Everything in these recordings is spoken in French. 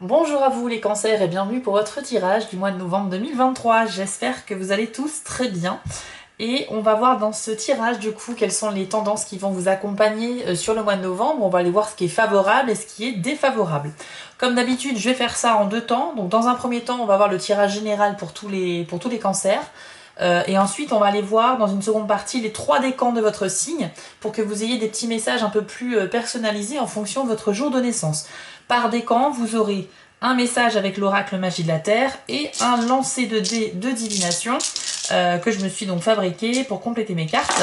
Bonjour à vous les cancers et bienvenue pour votre tirage du mois de novembre 2023. J'espère que vous allez tous très bien. Et on va voir dans ce tirage du coup quelles sont les tendances qui vont vous accompagner sur le mois de novembre. On va aller voir ce qui est favorable et ce qui est défavorable. Comme d'habitude, je vais faire ça en deux temps. Donc dans un premier temps, on va voir le tirage général pour tous les cancers. Et ensuite, on va aller voir dans une seconde partie les 3 décans de votre signe pour que vous ayez des petits messages un peu plus personnalisés en fonction de votre jour de naissance. Par décan, vous aurez un message avec l'oracle magie de la terre et un lancer de dés de divination que je me suis donc fabriqué pour compléter mes cartes.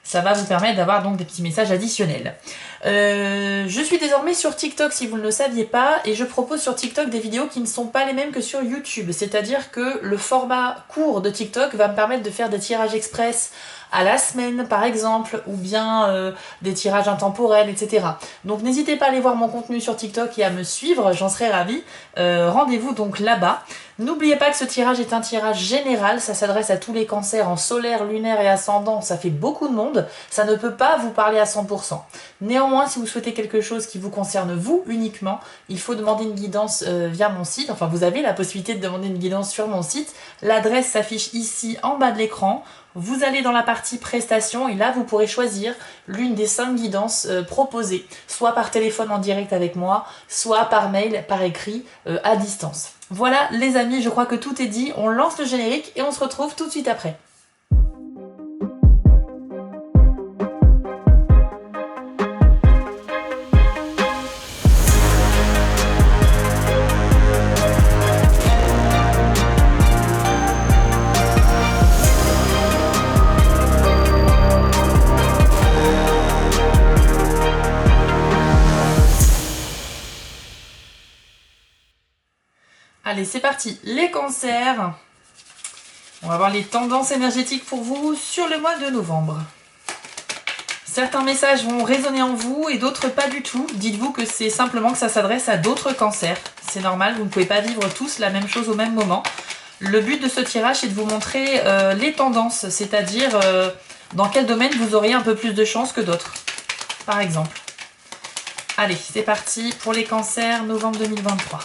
Ça va vous permettre d'avoir donc des petits messages additionnels. Je suis désormais sur TikTok si vous ne le saviez pas et je propose sur TikTok des vidéos qui ne sont pas les mêmes que sur YouTube. C'est-à-dire que le format court de TikTok va me permettre de faire des tirages express à la semaine par exemple, ou bien des tirages intemporels, etc. Donc n'hésitez pas à aller voir mon contenu sur TikTok et à me suivre, j'en serais ravie. Rendez-vous donc là-bas. N'oubliez pas que ce tirage est un tirage général, ça s'adresse à tous les cancers en solaire, lunaire et ascendant, ça fait beaucoup de monde, ça ne peut pas vous parler à 100%. Néanmoins, si vous souhaitez quelque chose qui vous concerne vous uniquement, il faut demander une guidance via mon site, enfin vous avez la possibilité de demander une guidance sur mon site, l'adresse s'affiche ici en bas de l'écran. Vous allez dans la partie prestations et là vous pourrez choisir l'une des 5 guidances proposées, soit par téléphone en direct avec moi, soit par mail, par écrit, à distance. Voilà les amis, je crois que tout est dit, on lance le générique et on se retrouve tout de suite après. Allez, c'est parti, les cancers. On va voir les tendances énergétiques pour vous sur le mois de novembre. Certains messages vont résonner en vous et d'autres pas du tout. Dites-vous que c'est simplement que ça s'adresse à d'autres cancers. C'est normal, vous ne pouvez pas vivre tous la même chose au même moment. Le but de ce tirage, c'est de vous montrer les tendances, c'est-à-dire dans quel domaine vous auriez un peu plus de chance que d'autres, par exemple. Allez, c'est parti pour les cancers, novembre 2023.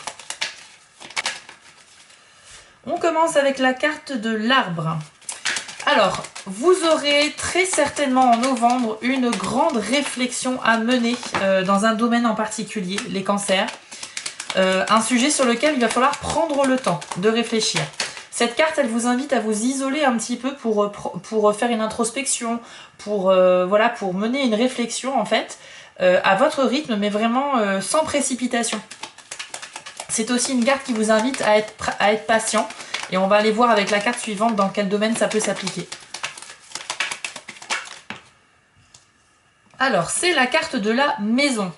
On commence avec la carte de l'arbre. Alors, vous aurez très certainement en novembre une grande réflexion à mener dans un domaine en particulier, les cancers. Un sujet sur lequel il va falloir prendre le temps de réfléchir. Cette carte, elle vous invite à vous isoler un petit peu pour faire une introspection, pour mener une réflexion en fait, à votre rythme, mais vraiment sans précipitation. C'est aussi une carte qui vous invite à être patient. Et on va aller voir avec la carte suivante dans quel domaine ça peut s'appliquer. Alors, c'est la carte de la maison.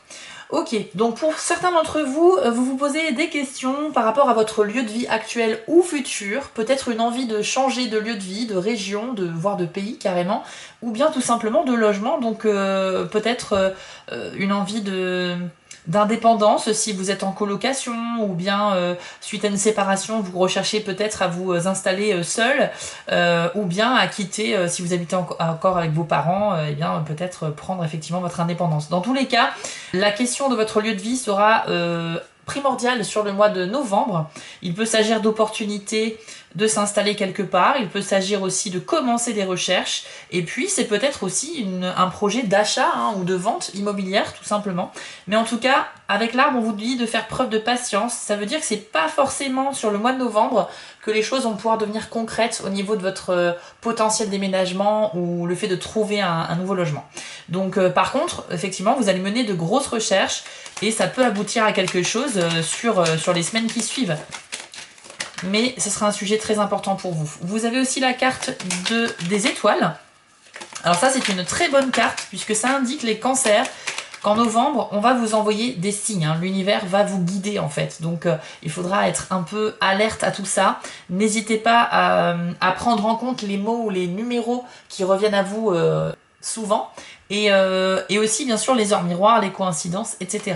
Ok, donc pour certains d'entre vous, vous vous posez des questions par rapport à votre lieu de vie actuel ou futur. Peut-être une envie de changer de lieu de vie, de région, voire de pays carrément. Ou bien tout simplement de logement. Donc peut-être une envie d'indépendance si vous êtes en colocation ou bien suite à une séparation vous recherchez peut-être à vous installer seul ou bien à quitter si vous habitez encore avec vos parents et bien peut-être prendre effectivement votre indépendance. Dans tous les cas, la question de votre lieu de vie sera primordiale sur le mois de novembre. Il peut s'agir d'opportunités de s'installer quelque part, il peut s'agir aussi de commencer des recherches, et puis c'est peut-être aussi un projet d'achat ou de vente immobilière tout simplement. Mais en tout cas, avec l'arbre, on vous dit de faire preuve de patience. Ça veut dire que c'est pas forcément sur le mois de novembre que les choses vont pouvoir devenir concrètes au niveau de votre potentiel déménagement ou le fait de trouver un nouveau logement. Donc par contre, effectivement, vous allez mener de grosses recherches et ça peut aboutir à quelque chose sur les semaines qui suivent. Mais ce sera un sujet très important pour vous. Vous avez aussi la carte des étoiles. Alors ça, c'est une très bonne carte puisque ça indique les cancers qu'en novembre, on va vous envoyer des signes. L'univers va vous guider en fait. Donc il faudra être un peu alerte à tout ça. N'hésitez pas à prendre en compte les mots ou les numéros qui reviennent à vous souvent. Et aussi bien sûr les heures miroirs, les coïncidences, etc.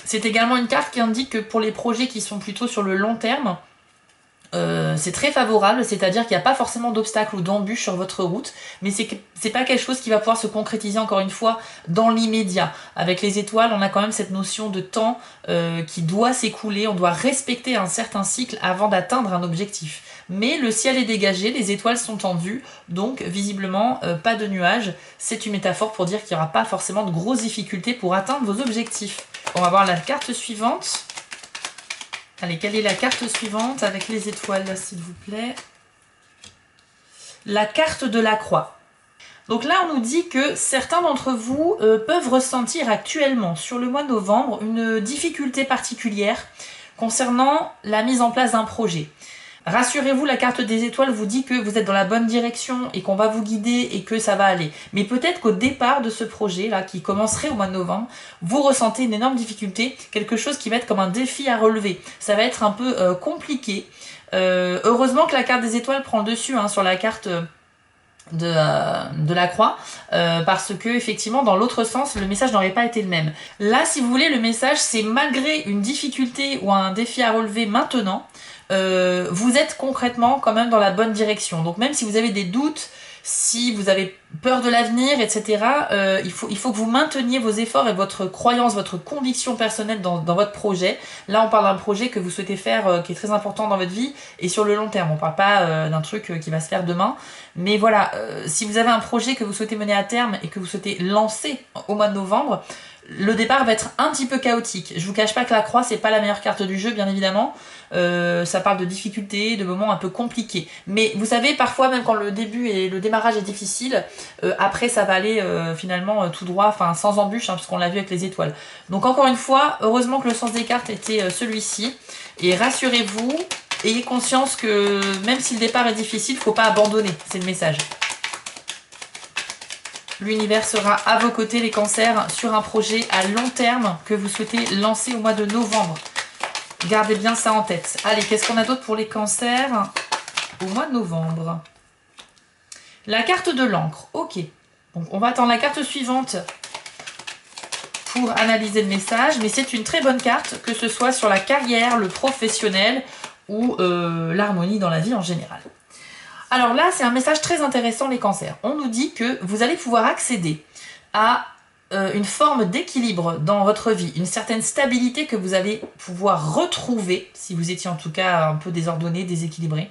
C'est également une carte qui indique que pour les projets qui sont plutôt sur le long terme, c'est très favorable, c'est-à-dire qu'il n'y a pas forcément d'obstacles ou d'embûches sur votre route, mais c'est pas quelque chose qui va pouvoir se concrétiser encore une fois dans l'immédiat. Avec les étoiles, on a quand même cette notion de temps qui doit s'écouler, on doit respecter un certain cycle avant d'atteindre un objectif. Mais le ciel est dégagé, les étoiles sont en vue, donc visiblement pas de nuages. C'est une métaphore pour dire qu'il n'y aura pas forcément de grosses difficultés pour atteindre vos objectifs. On va voir la carte suivante. Allez, quelle est la carte suivante avec les étoiles, s'il vous plaît? La carte de la croix. Donc là, on nous dit que certains d'entre vous peuvent ressentir actuellement, sur le mois de novembre, une difficulté particulière concernant la mise en place d'un projet. Rassurez-vous, la carte des étoiles vous dit que vous êtes dans la bonne direction et qu'on va vous guider et que ça va aller. Mais peut-être qu'au départ de ce projet-là, qui commencerait au mois de novembre, vous ressentez une énorme difficulté, quelque chose qui va être comme un défi à relever. Ça va être un peu compliqué. Heureusement que la carte des étoiles prend le dessus sur la carte de la croix, parce que effectivement dans l'autre sens le message n'aurait pas été le même. Là, si vous voulez, le message c'est malgré une difficulté ou un défi à relever maintenant, vous êtes concrètement quand même dans la bonne direction. Donc même si vous avez des doutes, si vous avez peur de l'avenir, etc., il faut que vous mainteniez vos efforts et votre croyance, votre conviction personnelle dans votre projet. Là, on parle d'un projet que vous souhaitez faire qui est très important dans votre vie et sur le long terme. On parle pas d'un truc qui va se faire demain. Mais voilà, si vous avez un projet que vous souhaitez mener à terme et que vous souhaitez lancer au mois de novembre, le départ va être un petit peu chaotique. Je vous cache pas que la croix, c'est pas la meilleure carte du jeu, bien évidemment. Ça parle de difficultés, de moments un peu compliqués. Mais vous savez, parfois, même quand le début et le démarrage est difficile, après ça va aller finalement tout droit, enfin sans embûche, puisqu'on l'a vu avec les étoiles. Donc encore une fois, heureusement que le sens des cartes était celui-ci. Et rassurez-vous, ayez conscience que même si le départ est difficile, faut pas abandonner, c'est le message. L'univers sera à vos côtés, les cancers, sur un projet à long terme que vous souhaitez lancer au mois de novembre. Gardez bien ça en tête. Allez, qu'est-ce qu'on a d'autre pour les cancers au mois de novembre? La carte de l'encre. Ok. Donc, on va attendre la carte suivante pour analyser le message. Mais c'est une très bonne carte, que ce soit sur la carrière, le professionnel ou l'harmonie dans la vie en général. Alors là, c'est un message très intéressant, les cancers. On nous dit que vous allez pouvoir accéder à une forme d'équilibre dans votre vie, une certaine stabilité que vous allez pouvoir retrouver, si vous étiez en tout cas un peu désordonné, déséquilibré,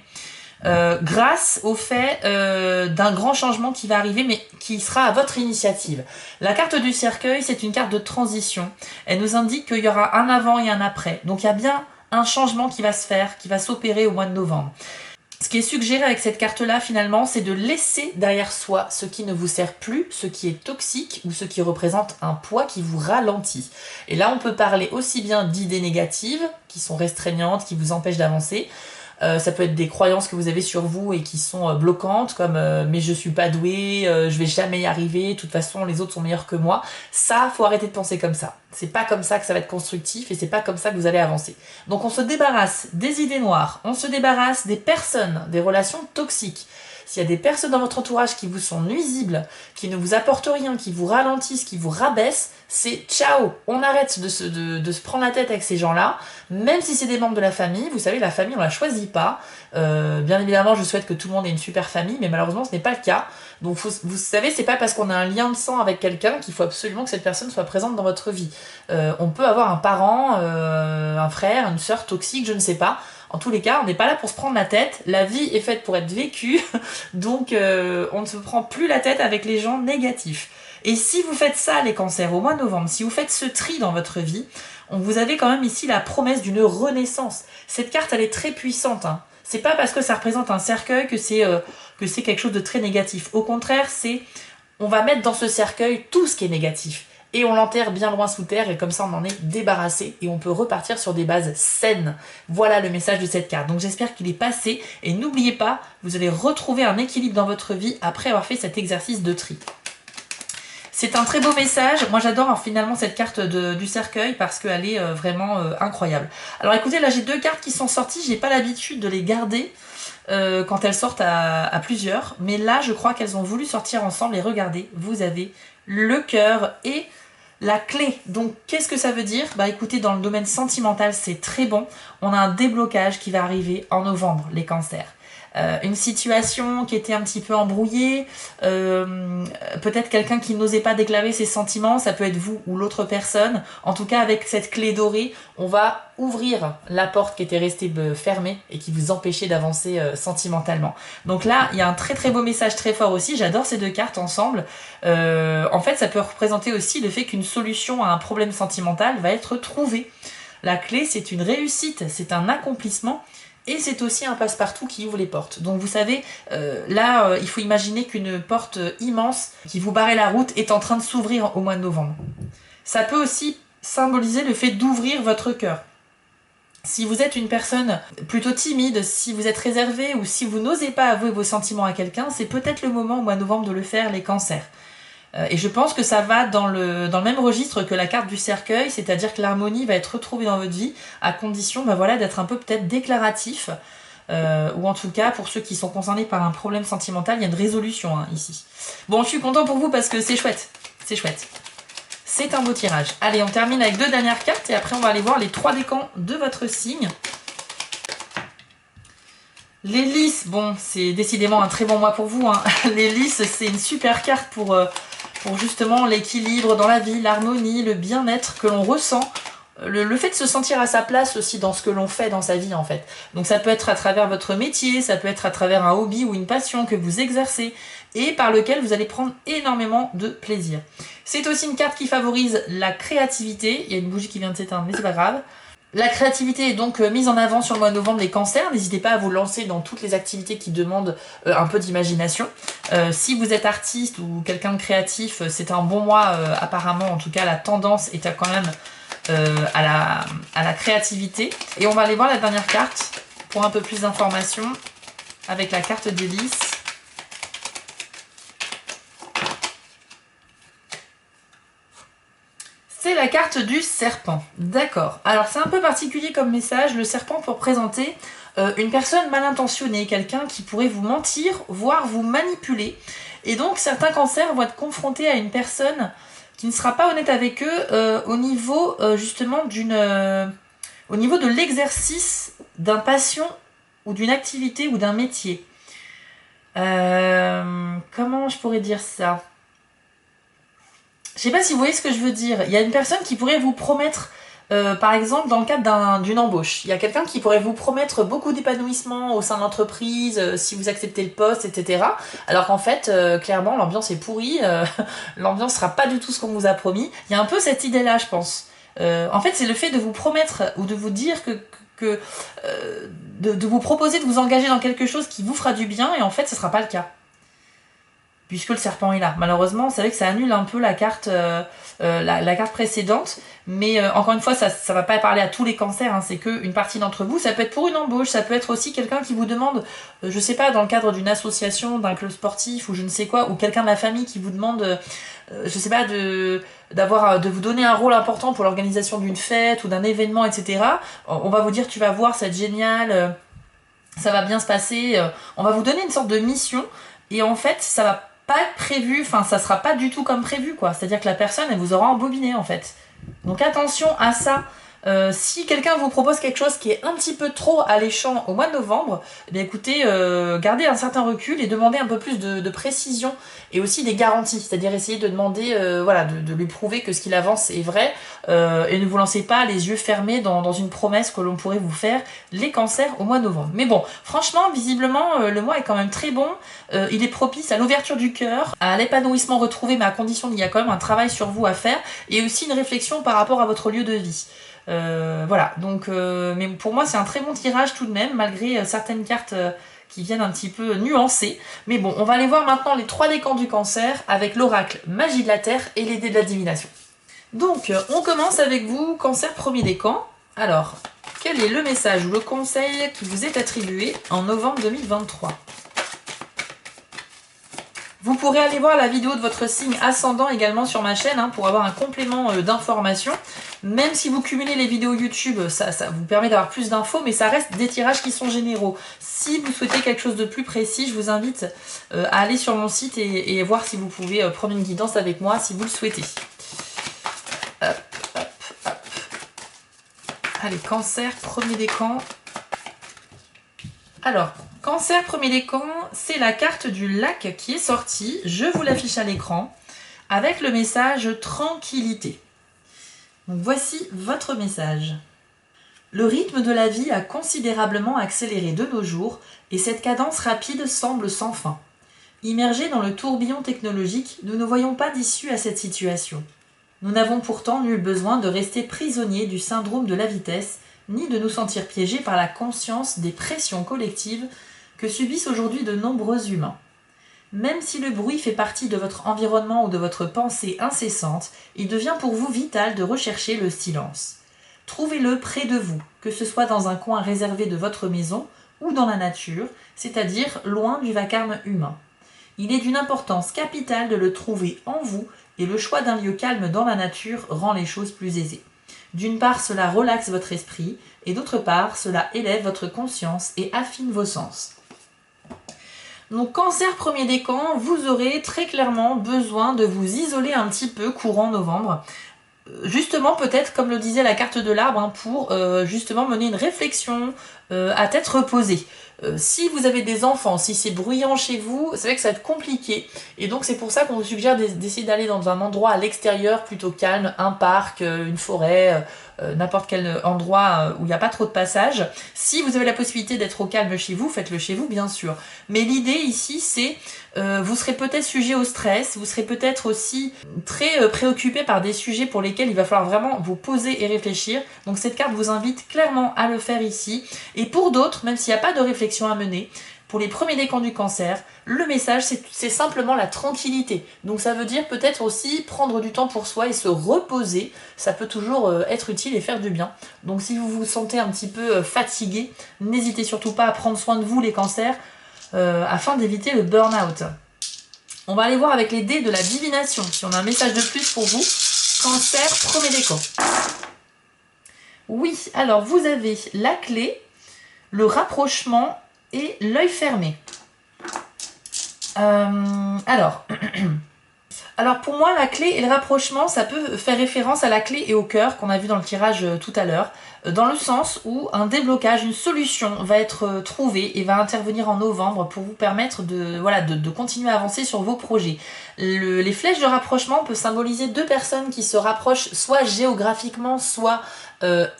grâce au fait d'un grand changement qui va arriver, mais qui sera à votre initiative. La carte du cercueil, c'est une carte de transition. Elle nous indique qu'il y aura un avant et un après. Donc il y a bien un changement qui va se faire, qui va s'opérer au mois de novembre. Ce qui est suggéré avec cette carte-là, finalement, c'est de laisser derrière soi ce qui ne vous sert plus, ce qui est toxique ou ce qui représente un poids qui vous ralentit. Et là, on peut parler aussi bien d'idées négatives, qui sont restreignantes, qui vous empêchent d'avancer. Ça peut être des croyances que vous avez sur vous et qui sont bloquantes, comme mais je suis pas douée, je vais jamais y arriver, de toute façon les autres sont meilleurs que moi. Ça, faut arrêter de penser comme ça. C'est pas comme ça que ça va être constructif et c'est pas comme ça que vous allez avancer. Donc on se débarrasse des idées noires, on se débarrasse des personnes, des relations toxiques. S'il y a des personnes dans votre entourage qui vous sont nuisibles, qui ne vous apportent rien, qui vous ralentissent, qui vous rabaissent, c'est ciao. On arrête de se prendre la tête avec ces gens-là, même si c'est des membres de la famille. Vous savez, la famille, on la choisit pas. Bien évidemment, je souhaite que tout le monde ait une super famille, mais malheureusement, ce n'est pas le cas. Donc, vous savez, c'est pas parce qu'on a un lien de sang avec quelqu'un qu'il faut absolument que cette personne soit présente dans votre vie. On peut avoir un parent, un frère, une sœur toxique, je ne sais pas. En tous les cas, on n'est pas là pour se prendre la tête. La vie est faite pour être vécue, donc on ne se prend plus la tête avec les gens négatifs. Et si vous faites ça, les cancers, au mois de novembre, si vous faites ce tri dans votre vie, vous avez quand même ici la promesse d'une renaissance. Cette carte, elle est très puissante. C'est pas parce que ça représente un cercueil que c'est quelque chose de très négatif. Au contraire, on va mettre dans ce cercueil tout ce qui est négatif. Et on l'enterre bien loin sous terre et comme ça on en est débarrassé et on peut repartir sur des bases saines. Voilà le message de cette carte. Donc j'espère qu'il est passé et n'oubliez pas, vous allez retrouver un équilibre dans votre vie après avoir fait cet exercice de tri. C'est un très beau message. Moi j'adore finalement cette carte du cercueil parce qu'elle est vraiment incroyable. Alors écoutez, là j'ai deux cartes qui sont sorties, j'ai pas l'habitude de les garder quand elles sortent à plusieurs. Mais là je crois qu'elles ont voulu sortir ensemble et regardez, vous avez le cœur et La clé, donc qu'est-ce que ça veut dire? Bah écoutez, dans le domaine sentimental, c'est très bon. On a un déblocage qui va arriver en novembre, les cancers. Une situation qui était un petit peu embrouillée, peut-être quelqu'un qui n'osait pas déclarer ses sentiments, ça peut être vous ou l'autre personne. En tout cas, avec cette clé dorée, on va ouvrir la porte qui était restée fermée et qui vous empêchait d'avancer sentimentalement. Donc là, il y a un très très beau message très fort aussi, j'adore ces deux cartes ensemble. En fait, ça peut représenter aussi le fait qu'une solution à un problème sentimental va être trouvée. La clé, c'est une réussite, c'est un accomplissement. Et c'est aussi un passe-partout qui ouvre les portes. Donc vous savez, il faut imaginer qu'une porte immense qui vous barrait la route est en train de s'ouvrir au mois de novembre. Ça peut aussi symboliser le fait d'ouvrir votre cœur. Si vous êtes une personne plutôt timide, si vous êtes réservé ou si vous n'osez pas avouer vos sentiments à quelqu'un, c'est peut-être le moment au mois de novembre de le faire, les cancers. Et je pense que ça va dans le même registre que la carte du cercueil, c'est-à-dire que l'harmonie va être retrouvée dans votre vie, à condition d'être un peu peut-être déclaratif, ou en tout cas, pour ceux qui sont concernés par un problème sentimental, il y a une résolution ici. Bon, je suis content pour vous parce que c'est chouette, c'est chouette. C'est un beau tirage. Allez, on termine avec 2 dernières cartes et après on va aller voir les 3 décans de votre signe. Les lys, bon, c'est décidément un très bon mois pour vous. Les lys, c'est une super carte pour justement l'équilibre dans la vie, l'harmonie, le bien-être que l'on ressent. Le fait de se sentir à sa place aussi dans ce que l'on fait dans sa vie en fait. Donc ça peut être à travers votre métier, ça peut être à travers un hobby ou une passion que vous exercez et par lequel vous allez prendre énormément de plaisir. C'est aussi une carte qui favorise la créativité. Il y a une bougie qui vient de s'éteindre mais c'est pas grave. La créativité est donc mise en avant sur le mois de novembre des cancers. N'hésitez pas à vous lancer dans toutes les activités qui demandent un peu d'imagination. Si vous êtes artiste ou quelqu'un de créatif, c'est un bon mois apparemment. En tout cas, la tendance est quand même à la créativité. Et on va aller voir la dernière carte pour un peu plus d'informations avec la carte des lys. C'est la carte du serpent. D'accord. Alors c'est un peu particulier comme message, le serpent pour présenter une personne mal intentionnée, quelqu'un qui pourrait vous mentir, voire vous manipuler. Et donc certains cancers vont être confrontés à une personne qui ne sera pas honnête avec eux au niveau justement au niveau de l'exercice d'un passion ou d'une activité ou d'un métier. Comment je pourrais dire ça ? Je sais pas si vous voyez ce que je veux dire. Il y a une personne qui pourrait vous promettre, par exemple, dans le cadre d'une embauche, il y a quelqu'un qui pourrait vous promettre beaucoup d'épanouissement au sein de l'entreprise, si vous acceptez le poste, etc. Alors qu'en fait, clairement, l'ambiance est pourrie, l'ambiance sera pas du tout ce qu'on vous a promis. Il y a un peu cette idée-là, je pense. En fait, c'est le fait de vous promettre ou de vous dire de vous proposer de vous engager dans quelque chose qui vous fera du bien, et en fait, ce sera pas le cas. Puisque le serpent est là. Malheureusement, c'est vrai que ça annule un peu la carte, la carte précédente, mais encore une fois, ça va pas parler à tous les cancers, c'est qu'une partie d'entre vous. Ça peut être pour une embauche, ça peut être aussi quelqu'un qui vous demande, je sais pas, dans le cadre d'une association, d'un club sportif ou je ne sais quoi, ou quelqu'un de la famille qui vous demande, je sais pas, de vous donner un rôle important pour l'organisation d'une fête ou d'un événement, etc. On va vous dire, tu vas voir, c'est génial, ça va bien se passer, on va vous donner une sorte de mission, et en fait, ça va pas être prévu, ça sera pas du tout comme prévu, quoi. C'est-à-dire que la personne, elle vous aura embobiné, en fait. Donc attention à ça. Si quelqu'un vous propose quelque chose qui est un petit peu trop alléchant au mois de novembre, eh bien écoutez, gardez un certain recul et demandez un peu plus de précision et aussi des garanties, c'est-à-dire essayer de demander, de lui prouver que ce qu'il avance est vrai, et ne vous lancez pas les yeux fermés dans une promesse que l'on pourrait vous faire, les cancers au mois de novembre. Mais bon, franchement, visiblement, le mois est quand même très bon, il est propice à l'ouverture du cœur, à l'épanouissement retrouvé, mais à condition qu'il y a quand même un travail sur vous à faire, et aussi une réflexion par rapport à votre lieu de vie. Voilà, donc mais pour moi c'est un très bon tirage tout de même, malgré certaines cartes qui viennent un petit peu nuancées. Mais bon, on va aller voir maintenant les 3 décans du cancer avec l'oracle Magie de la Terre et les dés de la divination. Donc on commence avec vous, cancer premier décan. Alors, quel est le message ou le conseil qui vous est attribué en novembre 2023 ? Vous pourrez aller voir la vidéo de votre signe ascendant également sur ma chaîne pour avoir un complément d'informations. Même si vous cumulez les vidéos YouTube, ça vous permet d'avoir plus d'infos, mais ça reste des tirages qui sont généraux. Si vous souhaitez quelque chose de plus précis, je vous invite à aller sur mon site et voir si vous pouvez prendre une guidance avec moi si vous le souhaitez. Hop, hop, hop. Allez, cancer, premier décan. Alors, cancer, premier décan, c'est la carte du lac qui est sortie. Je vous l'affiche à l'écran avec le message tranquillité. Donc, voici votre message. Le rythme de la vie a considérablement accéléré de nos jours et cette cadence rapide semble sans fin. Immergés dans le tourbillon technologique, nous ne voyons pas d'issue à cette situation. Nous n'avons pourtant nul besoin de rester prisonniers du syndrome de la vitesse, ni de nous sentir piégés par la conscience des pressions collectives que subissent aujourd'hui de nombreux humains. Même si le bruit fait partie de votre environnement ou de votre pensée incessante, il devient pour vous vital de rechercher le silence. Trouvez-le près de vous, que ce soit dans un coin réservé de votre maison ou dans la nature, c'est-à-dire loin du vacarme humain. Il est d'une importance capitale de le trouver en vous et le choix d'un lieu calme dans la nature rend les choses plus aisées. D'une part, cela relaxe votre esprit et d'autre part, cela élève votre conscience et affine vos sens. Donc, cancer premier décan, vous aurez très clairement besoin de vous isoler un petit peu courant novembre. Justement, peut-être, comme le disait la carte de l'arbre, pour justement mener une réflexion à tête reposée. Si vous avez des enfants, si c'est bruyant chez vous, c'est vrai que ça va être compliqué. Et donc c'est pour ça qu'on vous suggère d'essayer d'aller dans un endroit à l'extérieur plutôt calme, un parc, une forêt, n'importe quel endroit où il n'y a pas trop de passage. Si vous avez la possibilité d'être au calme chez vous, faites-le chez vous bien sûr. Mais l'idée ici c'est, vous serez peut-être sujet au stress, vous serez peut-être aussi très préoccupé par des sujets pour lesquels il va falloir vraiment vous poser et réfléchir. Donc cette carte vous invite clairement à le faire ici. Et pour d'autres, même s'il n'y a pas de réflexion à mener, pour les premiers décans du cancer, le message c'est simplement la tranquillité. Donc ça veut dire peut-être aussi prendre du temps pour soi et se reposer. Ça peut toujours être utile et faire du bien. Donc si vous vous sentez un petit peu fatigué, n'hésitez surtout pas à prendre soin de vous les cancers afin d'éviter le burn-out. On va aller voir avec les dés de la divination si on a un message de plus pour vous. Cancer, premier décan. Oui, alors vous avez la clé, le rapprochement et l'œil fermé. Alors pour moi, la clé et le rapprochement, ça peut faire référence à la clé et au cœur qu'on a vu dans le tirage tout à l'heure, dans le sens où un déblocage, une solution va être trouvée et va intervenir en novembre pour vous permettre de continuer à avancer sur vos projets. Les flèches de rapprochement peuvent symboliser deux personnes qui se rapprochent soit géographiquement, soit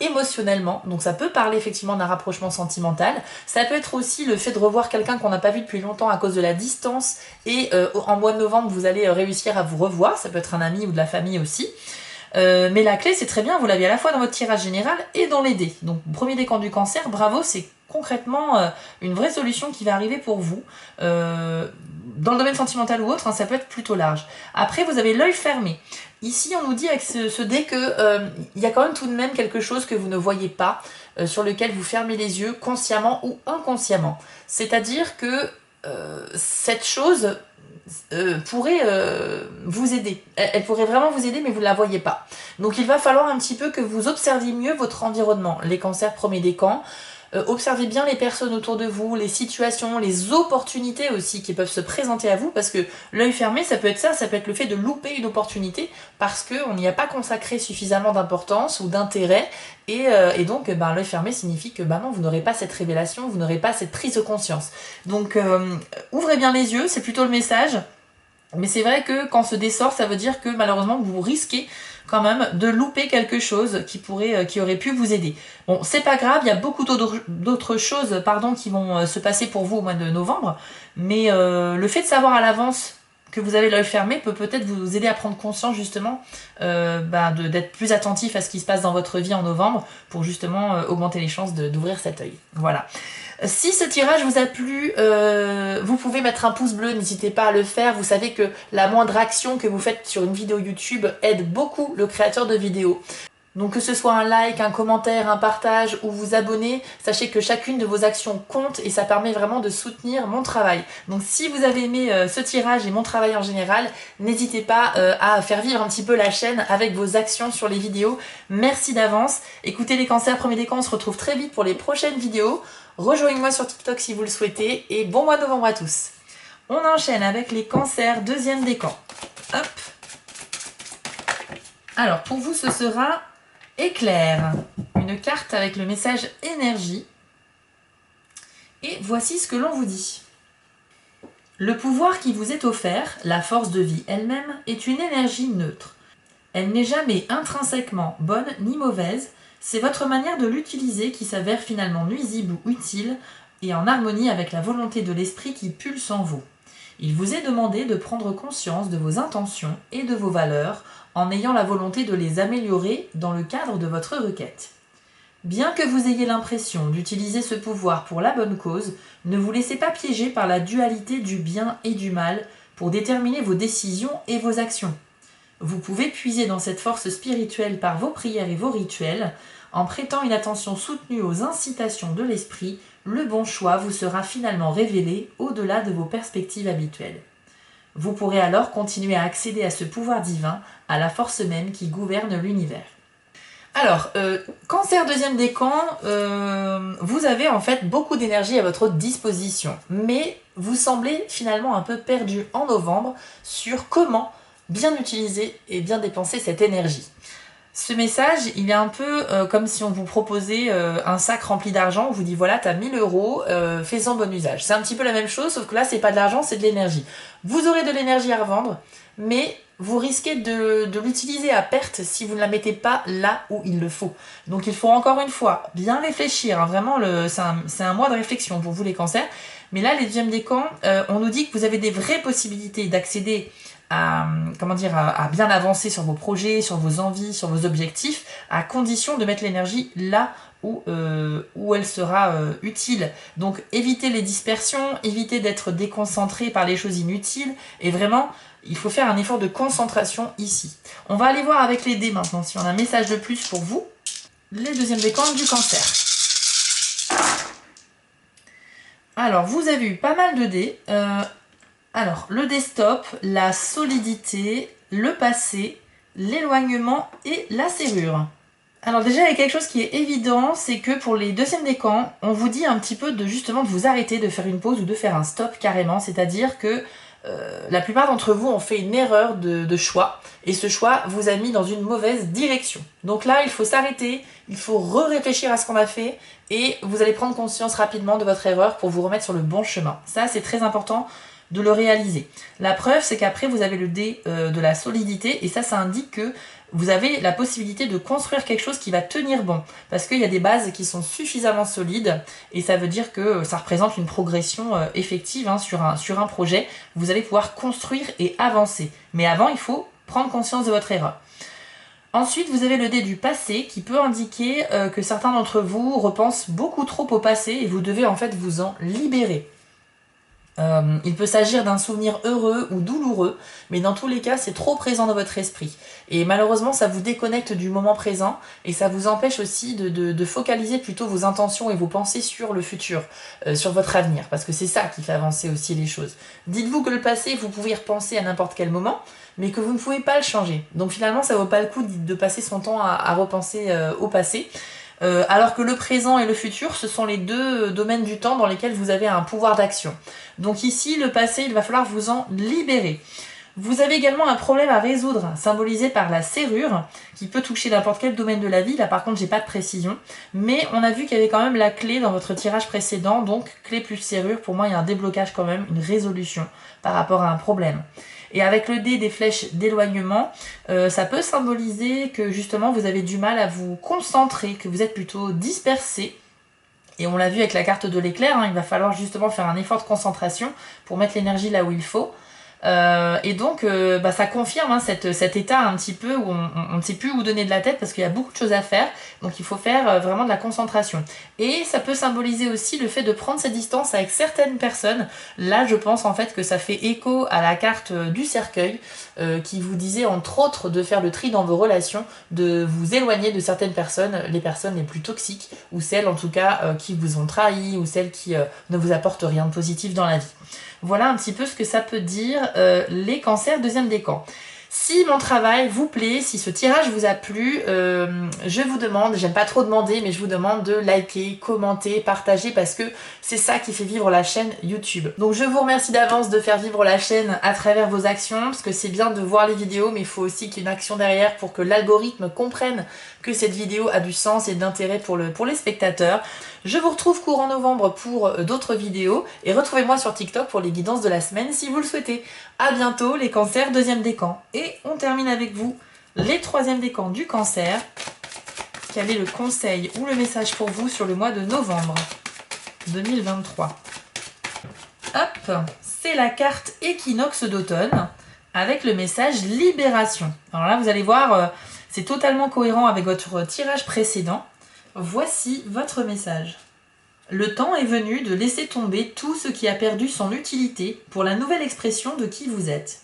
émotionnellement. Donc ça peut parler effectivement d'un rapprochement sentimental. Ça peut être aussi le fait de revoir quelqu'un qu'on n'a pas vu depuis longtemps à cause de la distance et en mois de novembre vous allez réussir à vous revoir. Ça peut être un ami ou de la famille aussi. Mais la clé c'est très bien, vous l'avez à la fois dans votre tirage général et dans les dés. Donc premier décan du cancer, bravo, c'est concrètement une vraie solution qui va arriver pour vous. Dans le domaine sentimental ou autre, ça peut être plutôt large. Après vous avez l'œil fermé. Ici on nous dit avec ce dé que y a quand même tout de même quelque chose que vous ne voyez pas, sur lequel vous fermez les yeux consciemment ou inconsciemment. C'est-à-dire que cette chose pourrait vous aider. Elle pourrait vraiment vous aider, mais vous ne la voyez pas. Donc il va falloir un petit peu que vous observiez mieux votre environnement. Les cancers premier décan, observez bien les personnes autour de vous, les situations, les opportunités aussi qui peuvent se présenter à vous, parce que l'œil fermé, ça peut être ça peut être le fait de louper une opportunité parce qu'on n'y a pas consacré suffisamment d'importance ou d'intérêt, et donc l'œil fermé signifie que non, vous n'aurez pas cette révélation, vous n'aurez pas cette prise de conscience. Donc ouvrez bien les yeux, c'est plutôt le message. Mais c'est vrai que quand ce dé sort, ça veut dire que malheureusement vous risquez quand même de louper quelque chose qui aurait pu vous aider. Bon, c'est pas grave, il y a beaucoup d'autres choses qui vont se passer pour vous au mois de novembre, mais le fait de savoir à l'avance que vous avez l'œil fermé peut peut-être vous aider à prendre conscience justement d'être plus attentif à ce qui se passe dans votre vie en novembre pour justement augmenter les chances d'ouvrir cet œil. Voilà. Si ce tirage vous a plu, vous pouvez mettre un pouce bleu, n'hésitez pas à le faire. Vous savez que la moindre action que vous faites sur une vidéo YouTube aide beaucoup le créateur de vidéos. Donc que ce soit un like, un commentaire, un partage ou vous abonner, sachez que chacune de vos actions compte et ça permet vraiment de soutenir mon travail. Donc si vous avez aimé ce tirage et mon travail en général, n'hésitez pas à faire vivre un petit peu la chaîne avec vos actions sur les vidéos. Merci d'avance. Écoutez les cancers premier décan, on se retrouve très vite pour les prochaines vidéos. Rejoignez-moi sur TikTok si vous le souhaitez et bon mois de novembre à tous. On enchaîne avec les cancers deuxième décan. Hop. Alors, pour vous, ce sera éclair. Une carte avec le message énergie. Et voici ce que l'on vous dit. Le pouvoir qui vous est offert, la force de vie elle-même, est une énergie neutre. Elle n'est jamais intrinsèquement bonne ni mauvaise, c'est votre manière de l'utiliser qui s'avère finalement nuisible ou utile et en harmonie avec la volonté de l'esprit qui pulse en vous. Il vous est demandé de prendre conscience de vos intentions et de vos valeurs en ayant la volonté de les améliorer dans le cadre de votre requête. Bien que vous ayez l'impression d'utiliser ce pouvoir pour la bonne cause, ne vous laissez pas piéger par la dualité du bien et du mal pour déterminer vos décisions et vos actions. Vous pouvez puiser dans cette force spirituelle par vos prières et vos rituels. En prêtant une attention soutenue aux incitations de l'esprit, le bon choix vous sera finalement révélé au-delà de vos perspectives habituelles. Vous pourrez alors continuer à accéder à ce pouvoir divin, à la force même qui gouverne l'univers. Alors, Cancer deuxième décan, vous avez en fait beaucoup d'énergie à votre disposition, mais vous semblez finalement un peu perdu en novembre sur comment bien utiliser et bien dépenser cette énergie. Ce message, il est un peu comme si on vous proposait un sac rempli d'argent, on vous dit voilà, t'as 1000 euros, fais-en bon usage. C'est un petit peu la même chose, sauf que là, c'est pas de l'argent, c'est de l'énergie. Vous aurez de l'énergie à revendre, mais vous risquez de l'utiliser à perte si vous ne la mettez pas là où il le faut. Donc il faut encore une fois bien réfléchir, hein. Vraiment, c'est un mois de réflexion pour vous les cancers. Mais là, les deuxièmes décans, on nous dit que vous avez des vraies possibilités d'accéder à bien avancer sur vos projets, sur vos envies, sur vos objectifs, à condition de mettre l'énergie là où elle sera utile. Donc évitez les dispersions, évitez d'être déconcentré par les choses inutiles, et vraiment, il faut faire un effort de concentration ici. On va aller voir avec les dés maintenant, si on a un message de plus pour vous. Les deuxièmes décans du cancer. Alors, vous avez eu pas mal de dés. Alors, le desktop, la solidité, le passé, l'éloignement et la serrure. Alors déjà, il y a quelque chose qui est évident, c'est que pour les deuxièmes décans, on vous dit un petit peu de justement de vous arrêter, de faire une pause ou de faire un stop carrément, c'est-à-dire que la plupart d'entre vous ont fait une erreur de choix, et ce choix vous a mis dans une mauvaise direction. Donc là, il faut s'arrêter, il faut réfléchir à ce qu'on a fait, et vous allez prendre conscience rapidement de votre erreur pour vous remettre sur le bon chemin. Ça, c'est très important de le réaliser. La preuve, c'est qu'après, vous avez le dé de la solidité, et ça indique que vous avez la possibilité de construire quelque chose qui va tenir bon, parce qu'il y a des bases qui sont suffisamment solides, et ça veut dire que ça représente une progression effective hein, sur un projet. Vous allez pouvoir construire et avancer. Mais avant, il faut prendre conscience de votre erreur. Ensuite, vous avez le dé du passé qui peut indiquer que certains d'entre vous repensent beaucoup trop au passé, et vous devez en fait vous en libérer. Il peut s'agir d'un souvenir heureux ou douloureux, mais dans tous les cas, c'est trop présent dans votre esprit. Et malheureusement, ça vous déconnecte du moment présent, et ça vous empêche aussi de focaliser plutôt vos intentions et vos pensées sur le futur, sur votre avenir, parce que c'est ça qui fait avancer aussi les choses. Dites-vous que le passé, vous pouvez y repenser à n'importe quel moment, mais que vous ne pouvez pas le changer. Donc finalement, ça vaut pas le coup de passer son temps à repenser au passé. Alors que le présent et le futur, ce sont les deux domaines du temps dans lesquels vous avez un pouvoir d'action. Donc ici, le passé, il va falloir vous en libérer. Vous avez également un problème à résoudre, symbolisé par la serrure, qui peut toucher n'importe quel domaine de la vie. Là, par contre, j'ai pas de précision. Mais on a vu qu'il y avait quand même la clé dans votre tirage précédent. Donc, clé plus serrure, pour moi, il y a un déblocage quand même, une résolution par rapport à un problème. Et avec le dé des flèches d'éloignement, ça peut symboliser que justement vous avez du mal à vous concentrer, que vous êtes plutôt dispersé. Et on l'a vu avec la carte de l'éclair, hein, il va falloir justement faire un effort de concentration pour mettre l'énergie là où il faut. Et donc ça confirme hein, cet état un petit peu où on ne sait plus où donner de la tête parce qu'il y a beaucoup de choses à faire, donc il faut faire vraiment de la concentration. Et ça peut symboliser aussi le fait de prendre ses distances avec certaines personnes. Là je pense en fait que ça fait écho à la carte du cercueil qui vous disait entre autres de faire le tri dans vos relations, de vous éloigner de certaines personnes, les personnes les plus toxiques, ou celles en tout cas qui vous ont trahi, ou celles qui ne vous apportent rien de positif dans la vie. Voilà un petit peu ce que ça peut dire les cancers deuxième décan. Si mon travail vous plaît, si ce tirage vous a plu, je vous demande, j'aime pas trop demander, mais je vous demande de liker, commenter, partager parce que c'est ça qui fait vivre la chaîne YouTube. Donc je vous remercie d'avance de faire vivre la chaîne à travers vos actions parce que c'est bien de voir les vidéos, mais il faut aussi qu'il y ait une action derrière pour que l'algorithme comprenne que cette vidéo a du sens et d'intérêt pour les spectateurs. Je vous retrouve courant novembre pour d'autres vidéos et retrouvez-moi sur TikTok pour les guidances de la semaine si vous le souhaitez. À bientôt les cancers, deuxième décan. Et on termine avec vous les troisième décans du cancer. Quel est le conseil ou le message pour vous sur le mois de novembre 2023? Hop, c'est la carte équinoxe d'automne avec le message libération. Alors là, vous allez voir, c'est totalement cohérent avec votre tirage précédent. Voici votre message. Le temps est venu de laisser tomber tout ce qui a perdu son utilité pour la nouvelle expression de qui vous êtes.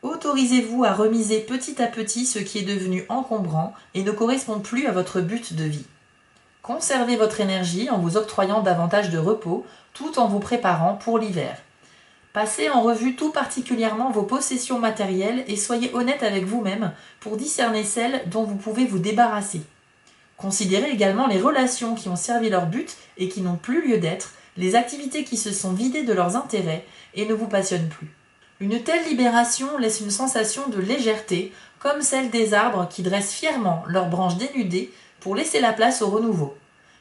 Autorisez-vous à remiser petit à petit ce qui est devenu encombrant et ne correspond plus à votre but de vie. Conservez votre énergie en vous octroyant davantage de repos tout en vous préparant pour l'hiver. Passez en revue tout particulièrement vos possessions matérielles et soyez honnête avec vous-même pour discerner celles dont vous pouvez vous débarrasser. Considérez également les relations qui ont servi leur but et qui n'ont plus lieu d'être, les activités qui se sont vidées de leurs intérêts et ne vous passionnent plus. Une telle libération laisse une sensation de légèreté, comme celle des arbres qui dressent fièrement leurs branches dénudées pour laisser la place au renouveau.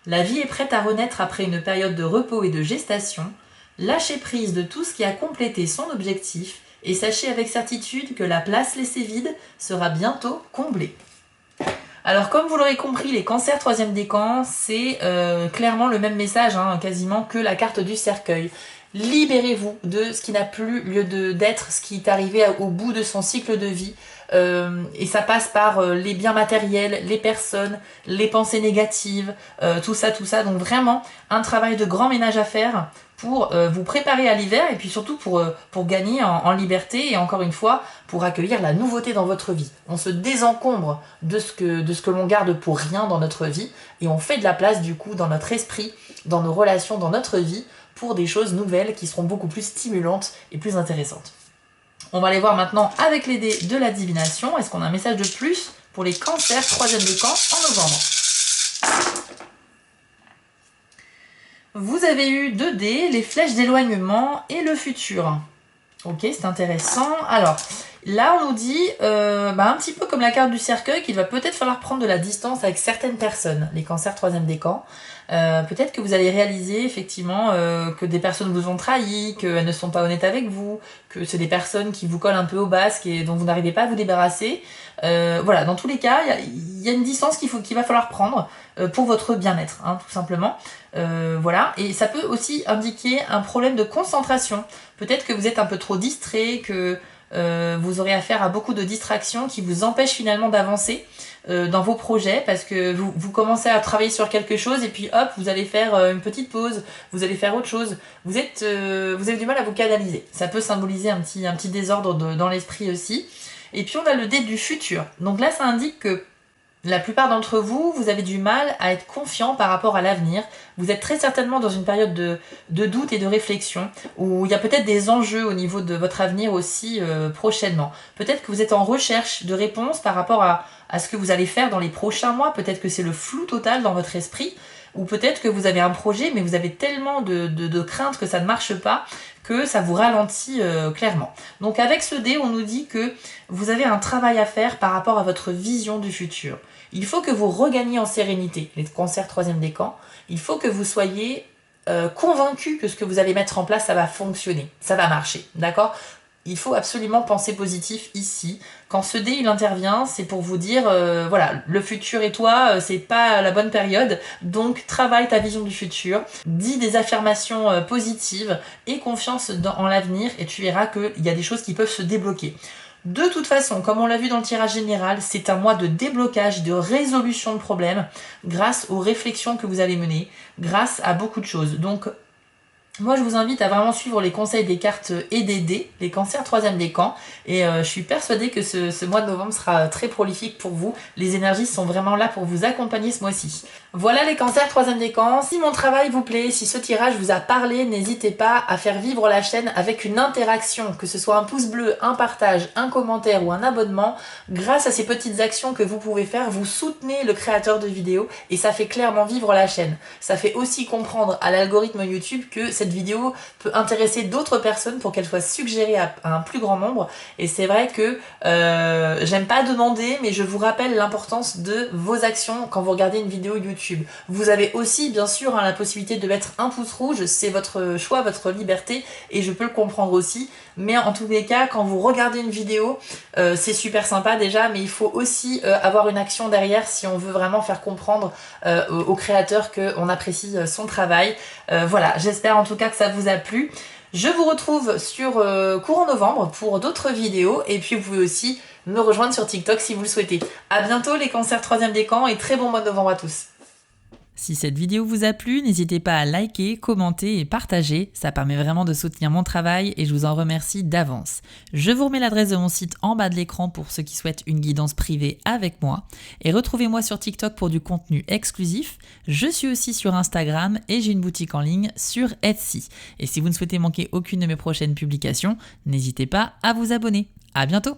La vie est prête à renaître après une période de repos et de gestation. Lâchez prise de tout ce qui a complété son objectif et sachez avec certitude que la place laissée vide sera bientôt comblée. Alors comme vous l'aurez compris, les cancers troisième décan, c'est clairement le même message quasiment que la carte du cercueil. Libérez-vous de ce qui n'a plus lieu d'être, ce qui est arrivé au bout de son cycle de vie. Et ça passe par les biens matériels, les personnes, les pensées négatives, tout ça. Donc vraiment un travail de grand ménage à faire pour vous préparer à l'hiver et puis surtout pour gagner en liberté et encore une fois pour accueillir la nouveauté dans votre vie. On se désencombre de ce que l'on garde pour rien dans notre vie et on fait de la place du coup dans notre esprit, dans nos relations, dans notre vie pour des choses nouvelles qui seront beaucoup plus stimulantes et plus intéressantes. On va aller voir maintenant avec les dés de la divination. Est-ce qu'on a un message de plus pour les cancers troisième décan en novembre? Vous avez eu 2 dés, les flèches d'éloignement et le futur. Ok, c'est intéressant. Alors, là on nous dit, un petit peu comme la carte du cercueil, qu'il va peut-être falloir prendre de la distance avec certaines personnes, les cancers troisième décan. Peut-être que vous allez réaliser effectivement que des personnes vous ont trahi, qu'elles ne sont pas honnêtes avec vous, que c'est des personnes qui vous collent un peu au basque et dont vous n'arrivez pas à vous débarrasser. Voilà, dans tous les cas, il y a une distance qu'il va falloir prendre pour votre bien-être, tout simplement. Voilà, et ça peut aussi indiquer un problème de concentration. Peut-être que vous êtes un peu trop distrait, que vous aurez affaire à beaucoup de distractions qui vous empêchent finalement d'avancer dans vos projets parce que vous commencez à travailler sur quelque chose et puis hop, vous allez faire une petite pause, vous allez faire autre chose. Vous avez du mal à vous canaliser. Ça peut symboliser un petit désordre dans l'esprit aussi. Et puis on a le dé du futur. Donc là, ça indique que la plupart d'entre vous, vous avez du mal à être confiant par rapport à l'avenir. Vous êtes très certainement dans une période de doute et de réflexion où il y a peut-être des enjeux au niveau de votre avenir aussi prochainement. Peut-être que vous êtes en recherche de réponses par rapport à ce que vous allez faire dans les prochains mois. Peut-être que c'est le flou total dans votre esprit. Ou peut-être que vous avez un projet mais vous avez tellement de craintes que ça ne marche pas que ça vous ralentit clairement. Donc avec ce dé, on nous dit que vous avez un travail à faire par rapport à votre vision du futur. Il faut que vous regagniez en sérénité, les cancers troisième décan. Il faut que vous soyez convaincus que ce que vous allez mettre en place, ça va fonctionner, ça va marcher, d'accord ? Il faut absolument penser positif ici. Quand ce dé il intervient, c'est pour vous dire voilà, le futur et toi, c'est pas la bonne période, donc travaille ta vision du futur, dis des affirmations positives et confiance en l'avenir et tu verras qu'il y a des choses qui peuvent se débloquer. De toute façon, comme on l'a vu dans le tirage général, c'est un mois de déblocage, de résolution de problèmes grâce aux réflexions que vous allez mener, grâce à beaucoup de choses. Donc Moi, je vous invite à vraiment suivre les conseils des cartes EDD, les cancers 3e décan. Et je suis persuadée que ce mois de novembre sera très prolifique pour vous. Les énergies sont vraiment là pour vous accompagner ce mois-ci. Voilà les cancers 3e décan. Si mon travail vous plaît, si ce tirage vous a parlé, n'hésitez pas à faire vivre la chaîne avec une interaction, que ce soit un pouce bleu, un partage, un commentaire ou un abonnement. Grâce à ces petites actions que vous pouvez faire, vous soutenez le créateur de vidéos et ça fait clairement vivre la chaîne. Ça fait aussi comprendre à l'algorithme YouTube que cette vidéo peut intéresser d'autres personnes pour qu'elle soit suggérée à un plus grand nombre. Et c'est vrai que j'aime pas demander, mais je vous rappelle l'importance de vos actions quand vous regardez une vidéo YouTube. Vous avez aussi bien sûr la possibilité de mettre un pouce rouge, c'est votre choix, votre liberté, et je peux le comprendre aussi. Mais en tous les cas, quand vous regardez une vidéo, c'est super sympa déjà, mais il faut aussi avoir une action derrière si on veut vraiment faire comprendre au créateur qu'on apprécie son travail. Voilà, j'espère en tout cas que ça vous a plu. Je vous retrouve sur courant novembre pour d'autres vidéos, et puis vous pouvez aussi me rejoindre sur TikTok si vous le souhaitez. À bientôt les cancers 3e décan et très bon mois de novembre à tous. Si cette vidéo vous a plu, n'hésitez pas à liker, commenter et partager, ça permet vraiment de soutenir mon travail et je vous en remercie d'avance. Je vous remets l'adresse de mon site en bas de l'écran pour ceux qui souhaitent une guidance privée avec moi et retrouvez-moi sur TikTok pour du contenu exclusif. Je suis aussi sur Instagram et j'ai une boutique en ligne sur Etsy. Et si vous ne souhaitez manquer aucune de mes prochaines publications, n'hésitez pas à vous abonner. À bientôt!